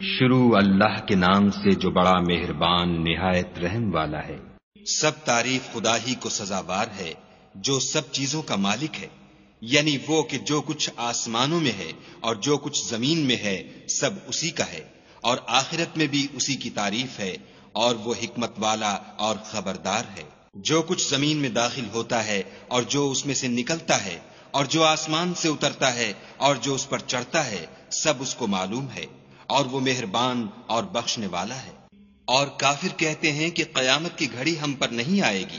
شروع اللہ کے نام سے جو بڑا مہربان نہایت رحم والا ہے۔ سب تعریف خدا ہی کو سزاوار ہے جو سب چیزوں کا مالک ہے، یعنی وہ کہ جو کچھ آسمانوں میں ہے اور جو کچھ زمین میں ہے سب اسی کا ہے، اور آخرت میں بھی اسی کی تعریف ہے، اور وہ حکمت والا اور خبردار ہے۔ جو کچھ زمین میں داخل ہوتا ہے اور جو اس میں سے نکلتا ہے اور جو آسمان سے اترتا ہے اور جو اس پر چڑھتا ہے سب اس کو معلوم ہے، اور وہ مہربان اور بخشنے والا ہے۔ اور کافر کہتے ہیں کہ قیامت کی گھڑی ہم پر نہیں آئے گی۔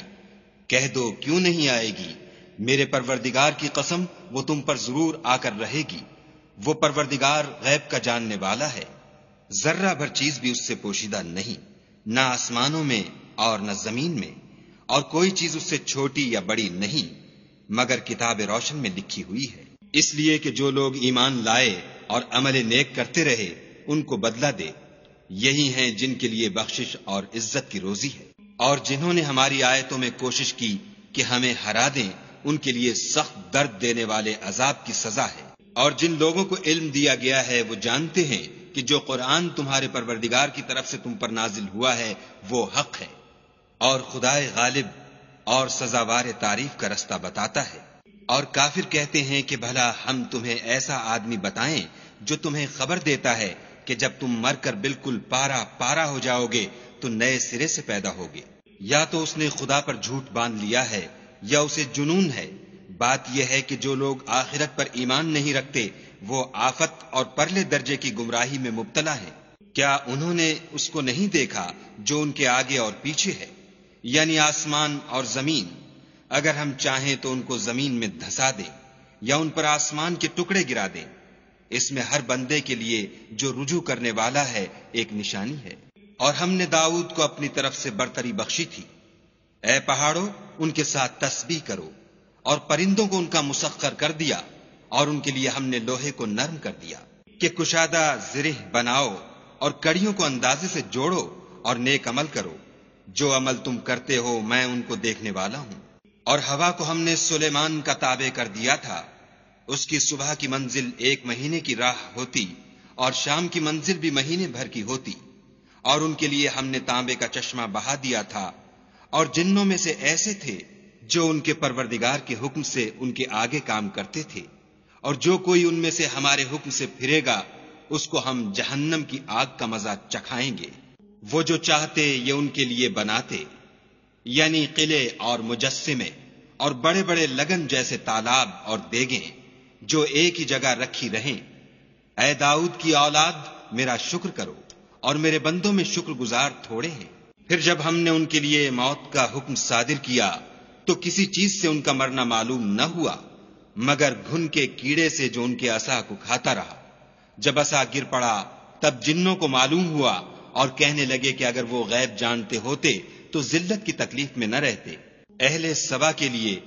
کہہ دو کیوں نہیں آئے گی؟ میرے پروردگار کی قسم وہ تم پر ضرور آ کر رہے گی۔ وہ پروردگار غیب کا جاننے والا ہے، ذرہ بھر چیز بھی اس سے پوشیدہ نہیں، نہ آسمانوں میں اور نہ زمین میں، اور کوئی چیز اس سے چھوٹی یا بڑی نہیں مگر کتاب روشن میں لکھی ہوئی ہے، اس لیے کہ جو لوگ ایمان لائے اور عمل نیک کرتے رہے ان کو بدلہ دے۔ یہی ہیں جن کے لیے بخشش اور عزت کی روزی ہے، اور جنہوں نے ہماری آیتوں میں کوشش کی کہ ہمیں ہرا دیں ان کے لیے سخت درد دینے والے عذاب کی سزا ہے۔ اور جن لوگوں کو علم دیا گیا ہے وہ جانتے ہیں کہ جو قرآن تمہارے پروردگار کی طرف سے تم پر نازل ہوا ہے وہ حق ہے، اور خدائے غالب اور سزاوار تعریف کا رستہ بتاتا ہے۔ اور کافر کہتے ہیں کہ بھلا ہم تمہیں ایسا آدمی بتائیں جو تمہیں خبر دیتا ہے کہ جب تم مر کر بالکل پارا پارا ہو جاؤ گے تو نئے سرے سے پیدا ہوگے۔ یا تو اس نے خدا پر جھوٹ باندھ لیا ہے یا اسے جنون ہے۔ بات یہ ہے کہ جو لوگ آخرت پر ایمان نہیں رکھتے وہ آفت اور پرلے درجے کی گمراہی میں مبتلا ہیں۔ کیا انہوں نے اس کو نہیں دیکھا جو ان کے آگے اور پیچھے ہے، یعنی آسمان اور زمین؟ اگر ہم چاہیں تو ان کو زمین میں دھسا دیں یا ان پر آسمان کے ٹکڑے گرا دیں۔ اس میں ہر بندے کے لیے جو رجوع کرنے والا ہے ایک نشانی ہے۔ اور ہم نے داؤد کو اپنی طرف سے برتری بخشی تھی۔ اے پہاڑوں ان کے ساتھ تسبیح کرو، اور پرندوں کو ان کا مسخر کر دیا، اور ان کے لیے ہم نے لوہے کو نرم کر دیا کہ کشادہ زرہ بناؤ، اور کڑیوں کو اندازے سے جوڑو اور نیک عمل کرو۔ جو عمل تم کرتے ہو میں ان کو دیکھنے والا ہوں۔ اور ہوا کو ہم نے سلیمان کا تابع کر دیا تھا، اس کی صبح کی منزل 1 مہینے کی راہ ہوتی اور شام کی منزل بھی مہینے بھر کی ہوتی۔ اور ان کے لیے ہم نے تانبے کا چشمہ بہا دیا تھا، اور جنوں میں سے ایسے تھے جو ان کے پروردگار کے حکم سے ان کے آگے کام کرتے تھے، اور جو کوئی ان میں سے ہمارے حکم سے پھرے گا اس کو ہم جہنم کی آگ کا مزہ چکھائیں گے۔ وہ جو چاہتے یہ ان کے لیے بناتے، یعنی قلعے اور مجسمے اور بڑے بڑے لگن جیسے تالاب اور دیگیں جو ایک ہی جگہ رکھی رہیں۔ اے داؤد کی اولاد میرا شکر کرو، اور میرے بندوں میں شکر گزار تھوڑے ہیں۔ پھر جب ہم نے ان کے لیے موت کا حکم صادر کیا تو کسی چیز سے ان کا مرنا معلوم نہ ہوا مگر گھن کے کیڑے سے جو ان کے عصا کو کھاتا رہا۔ جب عصا گر پڑا تب جنوں کو معلوم ہوا اور کہنے لگے کہ اگر وہ غیب جانتے ہوتے تو ذلت کی تکلیف میں نہ رہتے۔ اہل سبا کے لیے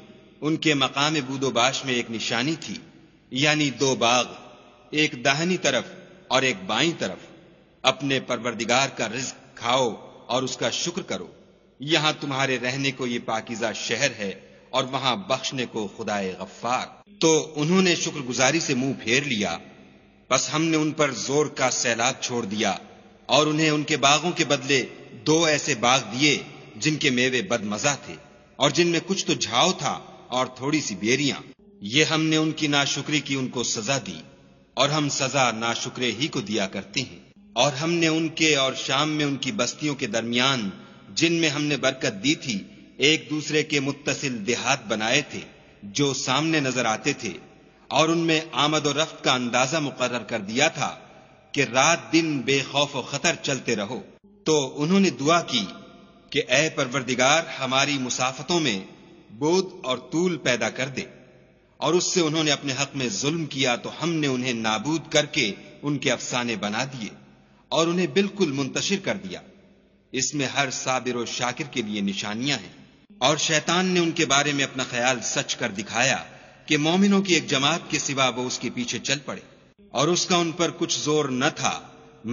ان کے مقام بود و باش میں ایک نشانی تھی، یعنی 2 باغ، ایک داہنی طرف اور ایک بائیں طرف۔ اپنے پروردگار کا رزق کھاؤ اور اس کا شکر کرو۔ یہاں تمہارے رہنے کو یہ پاکیزہ شہر ہے، اور وہاں بخشنے کو خدائے غفار۔ تو انہوں نے شکر گزاری سے منہ پھیر لیا، بس ہم نے ان پر زور کا سیلاب چھوڑ دیا، اور انہیں ان کے باغوں کے بدلے 2 ایسے باغ دیے جن کے میوے بد مزہ تھے، اور جن میں کچھ تو جھاؤ تھا اور تھوڑی سی بیریاں۔ یہ ہم نے ان کی ناشکری کی ان کو سزا دی، اور ہم سزا ناشکرے ہی کو دیا کرتے ہیں۔ اور ہم نے ان کے اور شام میں ان کی بستیوں کے درمیان جن میں ہم نے برکت دی تھی ایک دوسرے کے متصل دیہات بنائے تھے جو سامنے نظر آتے تھے، اور ان میں آمد و رفت کا اندازہ مقرر کر دیا تھا کہ رات دن بے خوف و خطر چلتے رہو۔ تو انہوں نے دعا کی کہ اے پروردگار ہماری مسافتوں میں بود اور طول پیدا کر دے، اور اس سے انہوں نے اپنے حق میں ظلم کیا تو ہم نے انہیں نابود کر کے ان کے افسانے بنا دیے اور انہیں بالکل منتشر کر دیا۔ اس میں ہر صابر و شاکر کے لیے نشانیاں ہیں۔ اور شیطان نے ان کے بارے میں اپنا خیال سچ کر دکھایا کہ مومنوں کی ایک جماعت کے سوا وہ اس کے پیچھے چل پڑے، اور اس کا ان پر کچھ زور نہ تھا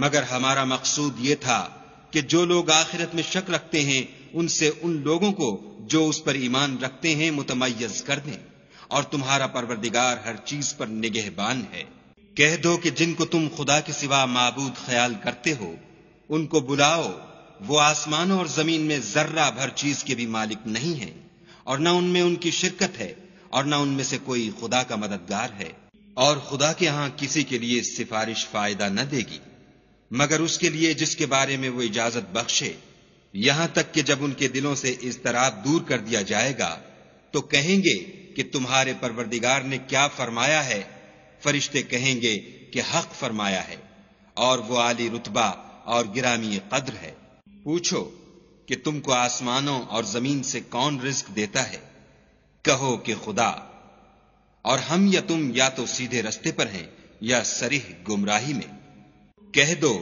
مگر ہمارا مقصود یہ تھا کہ جو لوگ آخرت میں شک رکھتے ہیں ان سے ان لوگوں کو جو اس پر ایمان رکھتے ہیں متمیز کر دیں، اور تمہارا پروردگار ہر چیز پر نگہبان ہے۔ کہہ دو کہ جن کو تم خدا کے سوا معبود خیال کرتے ہو ان کو بلاؤ، وہ آسمانوں اور زمین میں ذرہ بھر چیز کے بھی مالک نہیں ہیں، اور نہ ان میں ان کی شرکت ہے، اور نہ ان میں سے کوئی خدا کا مددگار ہے، اور خدا کے ہاں کسی کے لیے سفارش فائدہ نہ دے گی مگر اس کے لیے جس کے بارے میں وہ اجازت بخشے، یہاں تک کہ جب ان کے دلوں سے اضطراب دور کر دیا جائے گا تو کہیں گے کہ تمہارے پروردگار نے کیا فرمایا ہے؟ فرشتے کہیں گے کہ حق فرمایا ہے، اور وہ عالی رتبہ اور گرامی قدر ہے۔ پوچھو کہ تم کو آسمانوں اور زمین سے کون رزق دیتا ہے؟ کہو کہ خدا، اور ہم یا تم یا تو سیدھے رستے پر ہیں یا صریح گمراہی میں۔ کہہ دو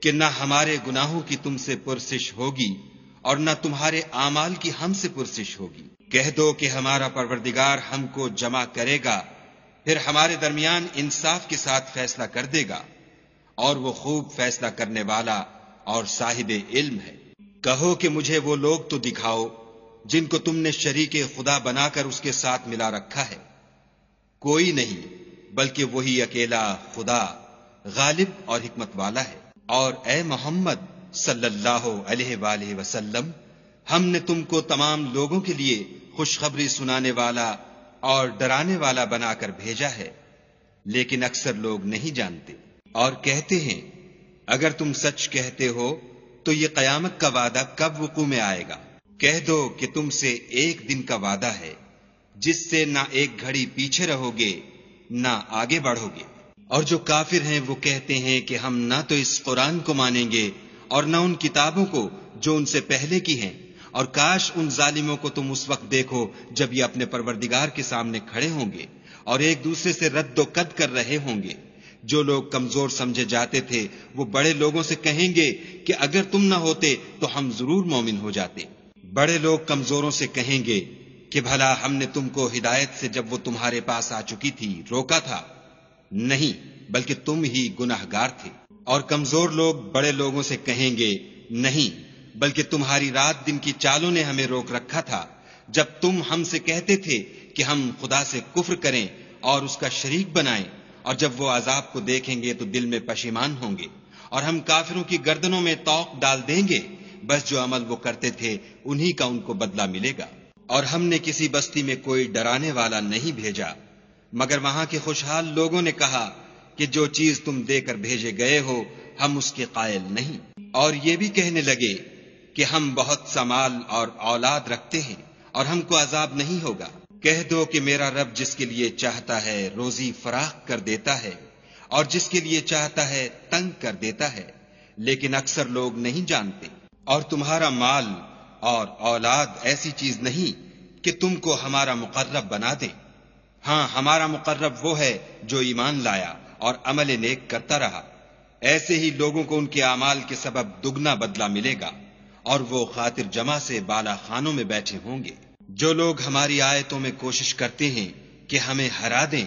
کہ نہ ہمارے گناہوں کی تم سے پرسش ہوگی اور نہ تمہارے اعمال کی ہم سے پرسش ہوگی۔ کہہ دو کہ ہمارا پروردگار ہم کو جمع کرے گا، پھر ہمارے درمیان انصاف کے ساتھ فیصلہ کر دے گا، اور وہ خوب فیصلہ کرنے والا اور صاحب علم ہے۔ کہو کہ مجھے وہ لوگ تو دکھاؤ جن کو تم نے شریک خدا بنا کر اس کے ساتھ ملا رکھا ہے۔ کوئی نہیں بلکہ وہی اکیلا خدا غالب اور حکمت والا ہے۔ اور اے محمد صلی اللہ علیہ وآلہ وسلم، ہم نے تم کو تمام لوگوں کے لیے خوشخبری سنانے والا اور ڈرانے والا بنا کر بھیجا ہے، لیکن اکثر لوگ نہیں جانتے، اور کہتے ہیں اگر تم سچ کہتے ہو تو یہ قیامت کا وعدہ کب وقوع میں آئے گا؟ کہہ دو کہ تم سے ایک دن کا وعدہ ہے جس سے نہ ایک گھڑی پیچھے رہو گے نہ آگے بڑھو گے۔ اور جو کافر ہیں وہ کہتے ہیں کہ ہم نہ تو اس قرآن کو مانیں گے اور نہ ان کتابوں کو جو ان سے پہلے کی ہیں، اور کاش ان ظالموں کو تم اس وقت دیکھو جب یہ اپنے پروردگار کے سامنے کھڑے ہوں گے اور ایک دوسرے سے رد و قد کر رہے ہوں گے۔ جو لوگ کمزور سمجھے جاتے تھے وہ بڑے لوگوں سے کہیں گے کہ اگر تم نہ ہوتے تو ہم ضرور مومن ہو جاتے۔ بڑے لوگ کمزوروں سے کہیں گے کہ بھلا ہم نے تم کو ہدایت سے جب وہ تمہارے پاس آ چکی تھی روکا تھا؟ نہیں، بلکہ تم ہی گناہگار تھے۔ اور کمزور لوگ بڑے لوگوں سے کہیں گے نہیں، بلکہ تمہاری رات دن کی چالوں نے ہمیں روک رکھا تھا جب تم ہم سے کہتے تھے کہ ہم خدا سے کفر کریں اور اس کا شریک بنائیں، اور جب وہ عذاب کو دیکھیں گے تو دل میں پشیمان ہوں گے، اور ہم کافروں کی گردنوں میں طوق ڈال دیں گے، بس جو عمل وہ کرتے تھے انہی کا ان کو بدلہ ملے گا۔ اور ہم نے کسی بستی میں کوئی ڈرانے والا نہیں بھیجا مگر وہاں کے خوشحال لوگوں نے کہا کہ جو چیز تم دے کر بھیجے گئے ہو ہم اس کے قائل نہیں، اور یہ بھی کہنے لگے کہ ہم بہت سا مال اور اولاد رکھتے ہیں اور ہم کو عذاب نہیں ہوگا۔ کہہ دو کہ میرا رب جس کے لیے چاہتا ہے روزی فراخ کر دیتا ہے اور جس کے لیے چاہتا ہے تنگ کر دیتا ہے، لیکن اکثر لوگ نہیں جانتے۔ اور تمہارا مال اور اولاد ایسی چیز نہیں کہ تم کو ہمارا مقرب بنا دے، ہاں ہمارا مقرب وہ ہے جو ایمان لایا اور عمل نیک کرتا رہا، ایسے ہی لوگوں کو ان کے اعمال کے سبب دگنا بدلہ ملے گا، اور وہ خاطر جمع سے بالا خانوں میں بیٹھے ہوں گے۔ جو لوگ ہماری آیتوں میں کوشش کرتے ہیں کہ ہمیں ہرا دیں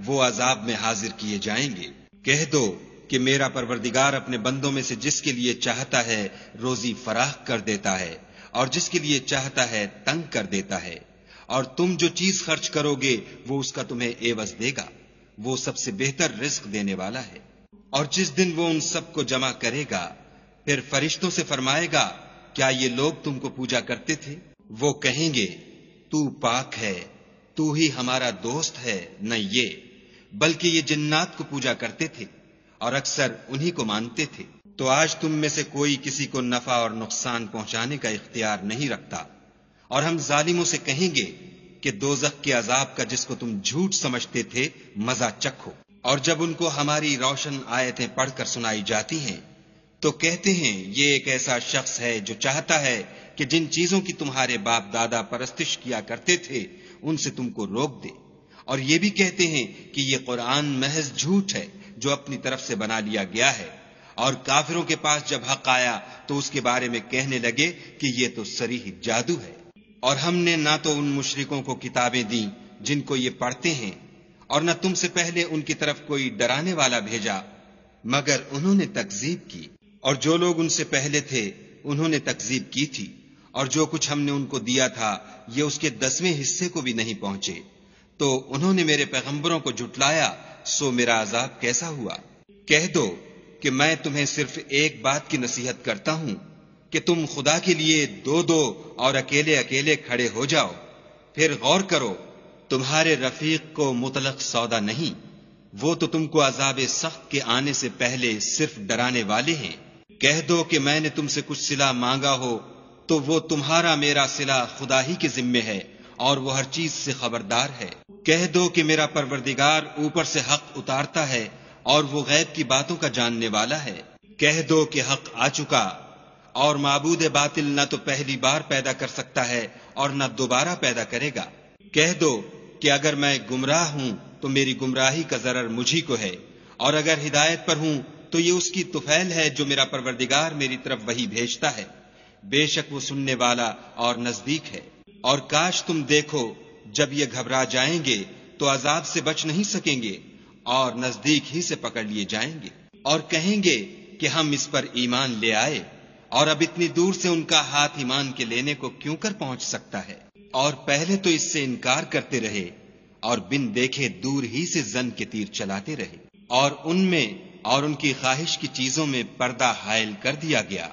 وہ عذاب میں حاضر کیے جائیں گے۔ کہہ دو کہ میرا پروردگار اپنے بندوں میں سے جس کے لیے چاہتا ہے روزی فراخ کر دیتا ہے اور جس کے لیے چاہتا ہے تنگ کر دیتا ہے، اور تم جو چیز خرچ کرو گے وہ اس کا تمہیں عوض دے گا، وہ سب سے بہتر رزق دینے والا ہے۔ اور جس دن وہ ان سب کو جمع کرے گا پھر فرشتوں سے فرمائے گا کیا یہ لوگ تم کو پوجا کرتے تھے؟ وہ کہیں گے تو پاک ہے، تو ہی ہمارا دوست ہے، نہ یہ بلکہ یہ جنات کو پوجا کرتے تھے اور اکثر انہی کو مانتے تھے۔ تو آج تم میں سے کوئی کسی کو نفع اور نقصان پہنچانے کا اختیار نہیں رکھتا، اور ہم ظالموں سے کہیں گے کہ دوزخ کے عذاب کا جس کو تم جھوٹ سمجھتے تھے مزہ چکھو۔ اور جب ان کو ہماری روشن آیتیں پڑھ کر سنائی جاتی ہیں تو کہتے ہیں یہ ایک ایسا شخص ہے جو چاہتا ہے کہ جن چیزوں کی تمہارے باپ دادا پرستش کیا کرتے تھے ان سے تم کو روک دے، اور یہ بھی کہتے ہیں کہ یہ قرآن محض جھوٹ ہے جو اپنی طرف سے بنا لیا گیا ہے، اور کافروں کے پاس جب حق آیا تو اس کے بارے میں کہنے لگے کہ یہ تو صریح جادو ہے۔ اور ہم نے نہ تو ان مشرکوں کو کتابیں دیں جن کو یہ پڑھتے ہیں، اور نہ تم سے پہلے ان کی طرف کوئی ڈرانے والا بھیجا مگر انہوں نے تکذیب کی، اور جو لوگ ان سے پہلے تھے انہوں نے تکذیب کی تھی، اور جو کچھ ہم نے ان کو دیا تھا یہ اس کے 10ویں حصے کو بھی نہیں پہنچے، تو انہوں نے میرے پیغمبروں کو جھٹلایا سو میرا عذاب کیسا ہوا؟ کہہ دو کہ میں تمہیں صرف ایک بات کی نصیحت کرتا ہوں کہ تم خدا کے لیے دو دو اور اکیلے اکیلے کھڑے ہو جاؤ، پھر غور کرو، تمہارے رفیق کو مطلق سودا نہیں، وہ تو تم کو عذاب سخت کے آنے سے پہلے صرف ڈرانے والے ہیں۔ کہہ دو کہ میں نے تم سے کچھ صلہ مانگا ہو تو وہ تمہارا میرا صلہ خدا ہی کے ذمے ہے، اور وہ ہر چیز سے خبردار ہے۔ کہہ دو کہ میرا پروردگار اوپر سے حق اتارتا ہے اور وہ غیب کی باتوں کا جاننے والا ہے۔ کہہ دو کہ حق آ چکا، اور معبود باطل نہ تو پہلی بار پیدا کر سکتا ہے اور نہ دوبارہ پیدا کرے گا۔ کہہ دو کہ اگر میں گمراہ ہوں تو میری گمراہی کا ضرر مجھی کو ہے، اور اگر ہدایت پر ہوں تو یہ اس کی طفیل ہے جو میرا پروردگار میری طرف وحی بھیجتا ہے، بے شک وہ سننے والا اور نزدیک ہے۔ اور کاش تم دیکھو جب یہ گھبرا جائیں گے تو عذاب سے بچ نہیں سکیں گے اور نزدیک ہی سے پکڑ لیے جائیں گے، اور کہیں گے کہ ہم اس پر ایمان لے آئے، اور اب اتنی دور سے ان کا ہاتھ ایمان کے لینے کو کیوں کر پہنچ سکتا ہے؟ اور پہلے تو اس سے انکار کرتے رہے اور بن دیکھے دور ہی سے زن کے تیر چلاتے رہے، اور ان میں اور ان کی خواہش کی چیزوں میں پردہ حائل کر دیا گیا،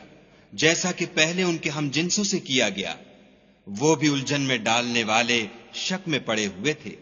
جیسا کہ پہلے ان کے ہم جنسوں سے کیا گیا، وہ بھی الجھن میں ڈالنے والے شک میں پڑے ہوئے تھے۔